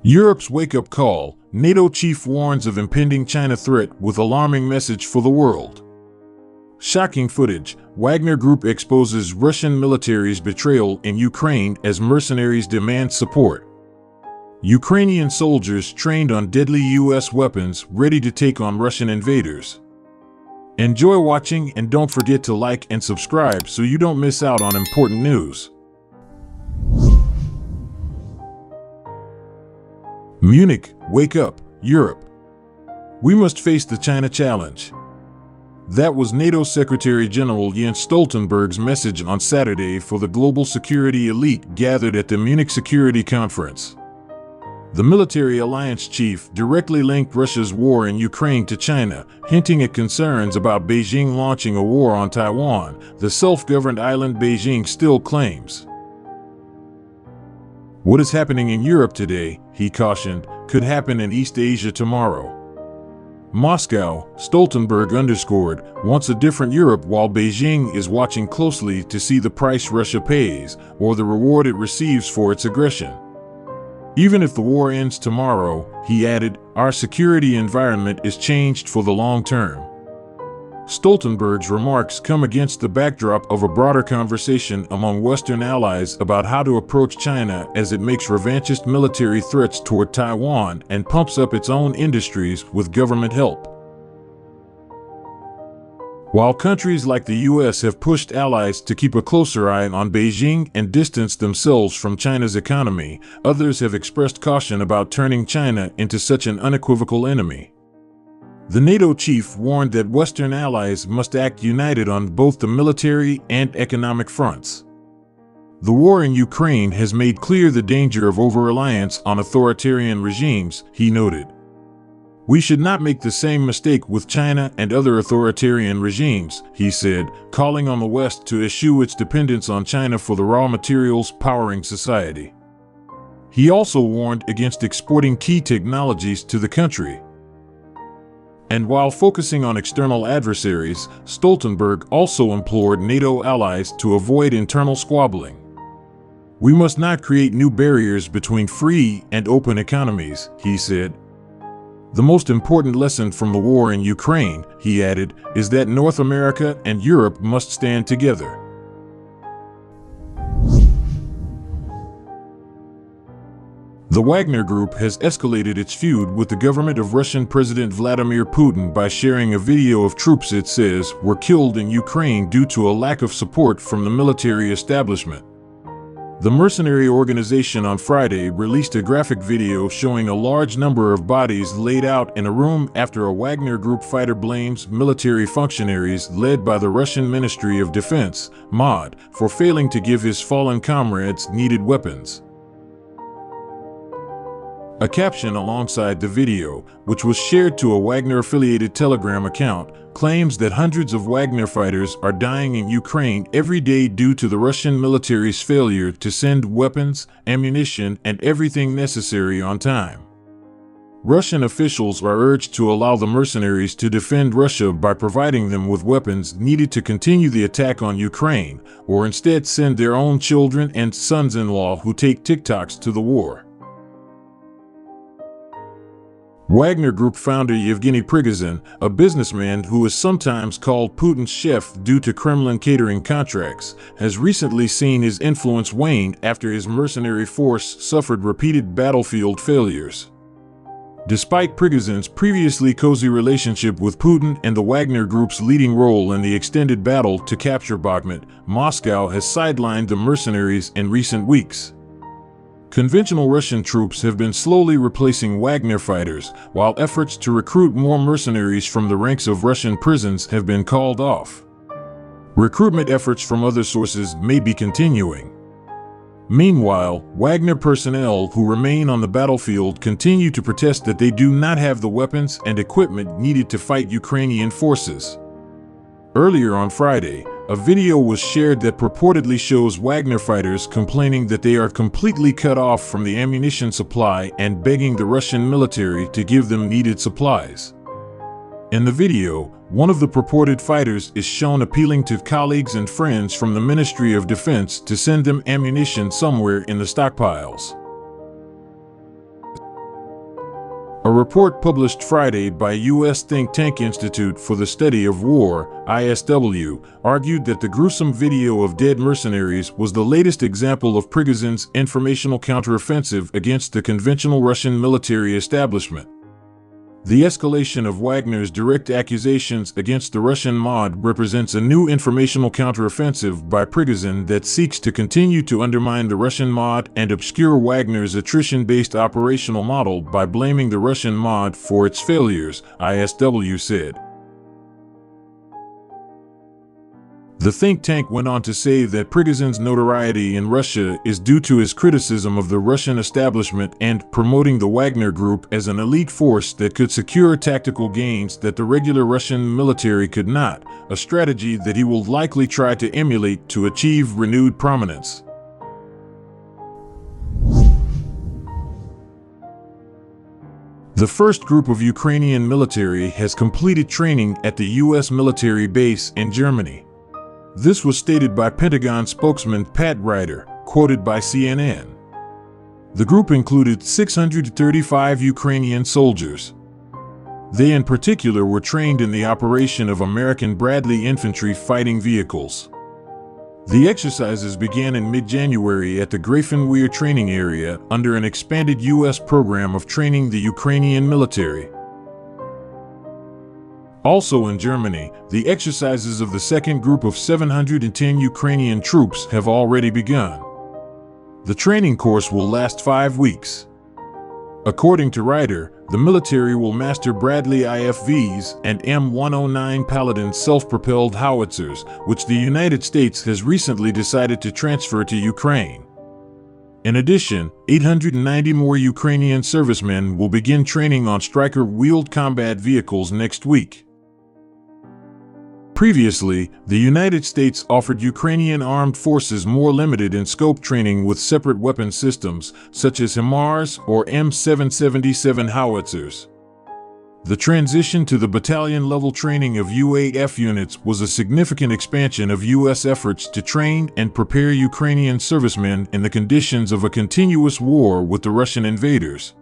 Europe's wake-up call. NATO chief warns of impending China threat with alarming message for the world. Shocking footage. Wagner Group exposes Russian military's betrayal in Ukraine as mercenaries demand support. Ukrainian soldiers trained on deadly U.S. weapons ready to take on Russian invaders. Enjoy watching and don't forget to like and subscribe so you don't miss out on important news. Munich, wake up, Europe. We must face the China challenge. That was NATO Secretary General Jens Stoltenberg's message on Saturday for the global security elite gathered at the Munich Security Conference. The military alliance chief directly linked Russia's war in Ukraine to China, hinting at concerns about Beijing launching a war on Taiwan, the self-governed island Beijing still claims. What is happening in Europe today, he cautioned, could happen in East Asia tomorrow. Moscow, Stoltenberg underscored, wants a different Europe while Beijing is watching closely to see the price Russia pays or the reward it receives for its aggression. Even if the war ends tomorrow, he added, our security environment is changed for the long term. Stoltenberg's remarks come against the backdrop of a broader conversation among Western allies about how to approach China as it makes revanchist military threats toward Taiwan and pumps up its own industries with government help. While countries like the U.S. have pushed allies to keep a closer eye on Beijing and distance themselves from China's economy, others have expressed caution about turning China into such an unequivocal enemy. The NATO chief warned that Western allies must act united on both the military and economic fronts. The war in Ukraine has made clear the danger of over-reliance on authoritarian regimes, he noted. We should not make the same mistake with China and other authoritarian regimes, he said, calling on the West to eschew its dependence on China for the raw materials powering society. He also warned against exporting key technologies to the country. And while focusing on external adversaries, Stoltenberg also implored NATO allies to avoid internal squabbling. We must not create new barriers between free and open economies, he said. The most important lesson from the war in Ukraine, he added, is that North America and Europe must stand together. The Wagner Group has escalated its feud with the government of Russian President Vladimir Putin by sharing a video of troops it says were killed in Ukraine due to a lack of support from the military establishment. The mercenary organization on Friday released a graphic video showing a large number of bodies laid out in a room after a Wagner Group fighter blames military functionaries led by the Russian Ministry of Defense, MOD, for failing to give his fallen comrades needed weapons. A caption alongside the video, which was shared to a Wagner-affiliated Telegram account, claims that hundreds of Wagner fighters are dying in Ukraine every day due to the Russian military's failure to send weapons, ammunition, and everything necessary on time. Russian officials are urged to allow the mercenaries to defend Russia by providing them with weapons needed to continue the attack on Ukraine, or instead send their own children and sons-in-law who take TikToks to the war. Wagner Group founder Yevgeny Prigozhin, a businessman who is sometimes called Putin's chef due to Kremlin catering contracts, has recently seen his influence wane after his mercenary force suffered repeated battlefield failures. Despite Prigozhin's previously cozy relationship with Putin and the Wagner Group's leading role in the extended battle to capture Bakhmut, Moscow has sidelined the mercenaries in recent weeks. Conventional Russian troops have been slowly replacing Wagner fighters, while efforts to recruit more mercenaries from the ranks of Russian prisons have been called off. Recruitment efforts from other sources may be continuing. Meanwhile, Wagner personnel who remain on the battlefield continue to protest that they do not have the weapons and equipment needed to fight Ukrainian forces. Earlier on Friday, a video was shared that purportedly shows Wagner fighters complaining that they are completely cut off from the ammunition supply and begging the Russian military to give them needed supplies. In the video, one of the purported fighters is shown appealing to colleagues and friends from the Ministry of Defense to send them ammunition somewhere in the stockpiles. report published Friday by U.S. think tank Institute for the Study of War, ISW, argued that the gruesome video of dead mercenaries was the latest example of Prigozhin's informational counteroffensive against the conventional Russian military establishment. The escalation of Wagner's direct accusations against the Russian MOD represents a new informational counteroffensive by Prigozhin that seeks to continue to undermine the Russian MOD and obscure Wagner's attrition-based operational model by blaming the Russian MOD for its failures, ISW said. The think tank went on to say that Prigozhin's notoriety in Russia is due to his criticism of the Russian establishment and promoting the Wagner Group as an elite force that could secure tactical gains that the regular Russian military could not, a strategy that he will likely try to emulate to achieve renewed prominence. The first group of Ukrainian military has completed training at the U.S. military base in Germany. This was stated by Pentagon spokesman Pat Ryder, quoted by CNN. The group included 635 Ukrainian soldiers. They in particular were trained in the operation of American Bradley infantry fighting vehicles. The exercises began in mid-January at the Grafenwehr training area under an expanded U.S. program of training the Ukrainian military. Also in Germany, the exercises of the second group of 710 Ukrainian troops have already begun. The training course will last 5 weeks. According to Ryder, the military will master Bradley IFVs and M109 Paladin self-propelled howitzers, which the United States has recently decided to transfer to Ukraine. In addition, 890 more Ukrainian servicemen will begin training on Stryker-wheeled combat vehicles next week. Previously, the United States offered Ukrainian armed forces more limited in scope training with separate weapon systems, such as HIMARS or M777 howitzers. The transition to the battalion-level training of UAF units was a significant expansion of U.S. efforts to train and prepare Ukrainian servicemen in the conditions of a continuous war with the Russian invaders.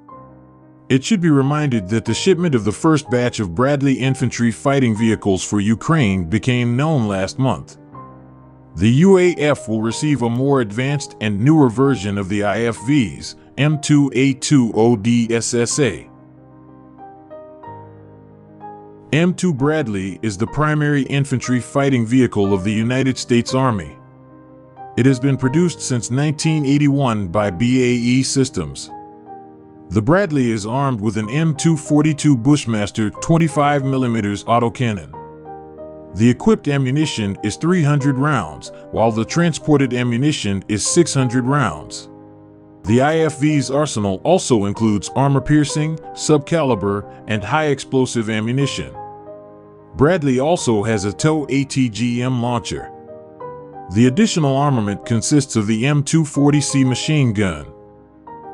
It should be reminded that the shipment of the first batch of Bradley infantry fighting vehicles for Ukraine became known last month. The UAF will receive a more advanced and newer version of the IFVs, M2A2ODSSA. M2 Bradley is the primary infantry fighting vehicle of the United States Army. It has been produced since 1981 by BAE Systems. The Bradley is armed with an M242 Bushmaster 25mm autocannon. The equipped ammunition is 300 rounds, while the transported ammunition is 600 rounds. The IFV's arsenal also includes armor-piercing, subcaliber, and high-explosive ammunition. Bradley also has a TOW ATGM launcher. The additional armament consists of the M240C machine gun,